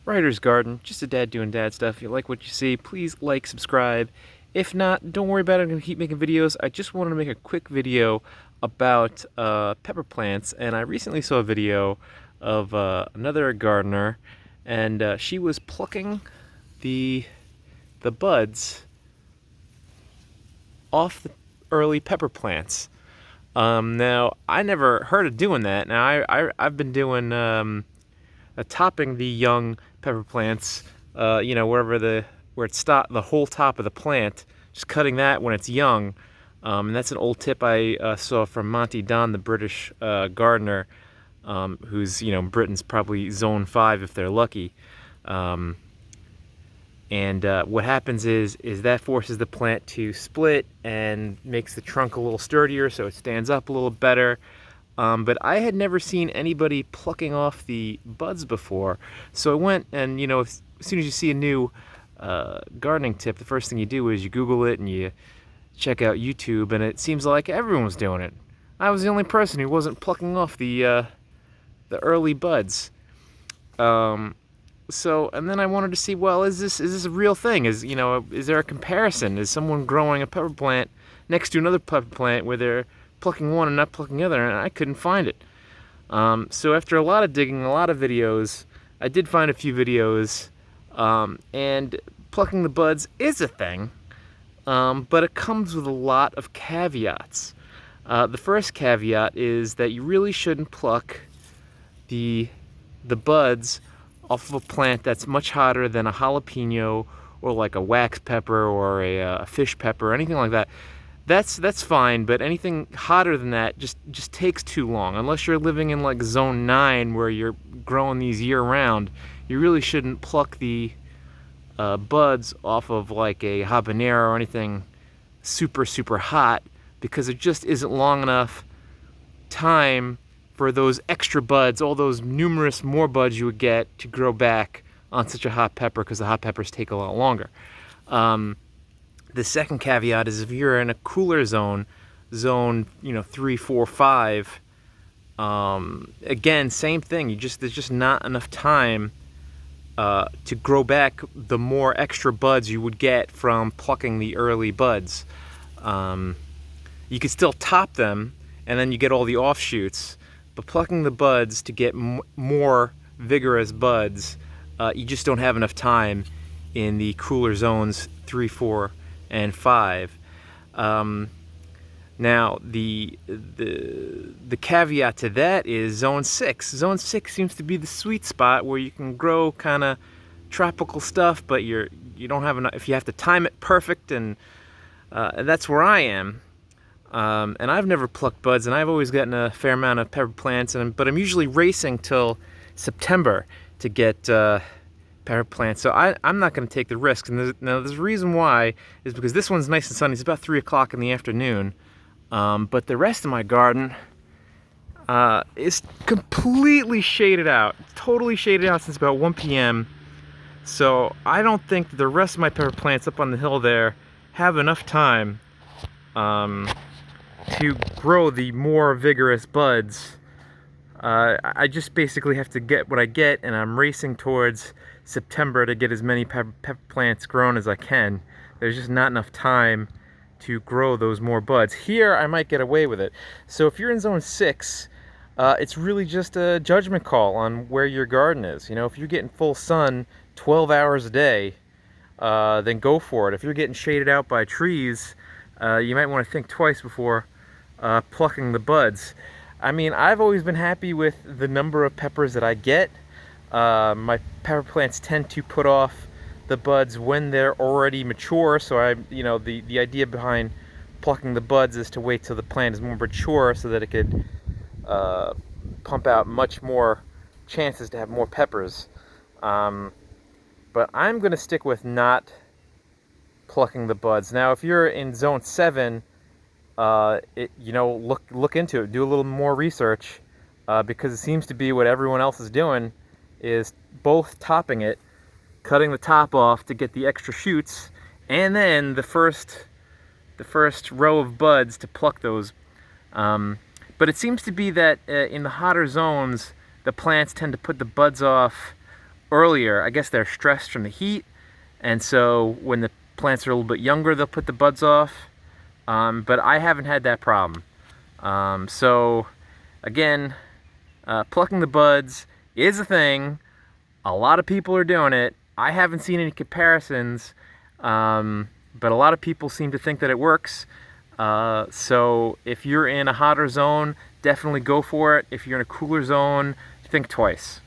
Writer's Garden, just a dad doing dad stuff. If you like what you see, please like, subscribe. If not, don't worry about it. I'm going to keep making videos. I just wanted to make a quick video about pepper plants, and I recently saw a video of another gardener, and she was plucking the buds off the early pepper plants. Now, I never heard of doing that. Now, I've been doing topping the young pepper plants, where it's the whole top of the plant, just cutting that when it's young. And that's an old tip I saw from Monty Don, the British gardener, who's Britain's probably zone 5 if they're lucky. What happens is that forces the plant to split and makes the trunk a little sturdier, so it stands up a little better. But I had never seen anybody plucking off the buds before, so I went and, as soon as you see a new gardening tip, the first thing you do is you Google it and you check out YouTube, and it seems like everyone was doing it. I was the only person who wasn't plucking off the early buds. And then I wanted to see, well, is this a real thing? Is there a comparison? Is someone growing a pepper plant next to another pepper plant where they're plucking one and not plucking the other? And I couldn't find it. So after a lot of digging, a lot of videos, I did find a few videos, and plucking the buds is a thing, but it comes with a lot of caveats. The first caveat is that you really shouldn't pluck the buds off of a plant that's much hotter than a jalapeno or like a wax pepper or a fish pepper or anything like that. That's fine, but anything hotter than that just takes too long. Unless you're living in like zone 9 where you're growing these year round, you really shouldn't pluck the buds off of like a habanero or anything super hot, because it just isn't long enough time for those extra buds, all those numerous more buds you would get, to grow back on such a hot pepper, because the hot peppers take a lot longer. The second caveat is if you're in a cooler zone 3, 4, 5, again, same thing. There's just not enough time to grow back the more extra buds you would get from plucking the early buds. You could still top them, and then you get all the offshoots. But plucking the buds to get more vigorous buds, you just don't have enough time in the cooler zones 3, 4, and 5. Now, the caveat to that is zone 6. Zone 6 seems to be the sweet spot where you can grow kind of tropical stuff, but you don't have enough. If you have to time it perfect, and that's where I am. And I've never plucked buds, and I've always gotten a fair amount of pepper plants, but I'm usually racing till September to get pepper plants, so I'm not going to take the risk. And there's a reason why, is because this one's nice and sunny. It's about 3 o'clock in the afternoon, but the rest of my garden is completely shaded out, totally shaded out since about 1 p.m. So I don't think that the rest of my pepper plants up on the hill there have enough time to grow the more vigorous buds. I just basically have to get what I get, and I'm racing towards September to get as many pepper plants grown as I can. There's just not enough time to grow those more buds. Here, I might get away with it. So if you're in zone 6, it's really just a judgment call on where your garden is. If you're getting full sun 12 hours a day, then go for it. If you're getting shaded out by trees, you might want to think twice before plucking the buds. I mean, I've always been happy with the number of peppers that I get. My pepper plants tend to put off the buds when they're already mature, so the idea behind plucking the buds is to wait till the plant is more mature so that it could pump out much more chances to have more peppers. But I'm going to stick with not plucking the buds. Now, if you're in zone 7, look into it, do a little more research, because it seems to be what everyone else is doing, is both topping it, cutting the top off to get the extra shoots, and then the first row of buds to pluck those. But it seems to be that in the hotter zones, the plants tend to put the buds off earlier. I guess they're stressed from the heat, and so when the plants are a little bit younger, they'll put the buds off. But I haven't had that problem. So again, plucking the buds is a thing. A lot of people are doing it. I haven't seen any comparisons, but a lot of people seem to think that it works. So if you're in a hotter zone, definitely go for it. If you're in a cooler zone, think twice.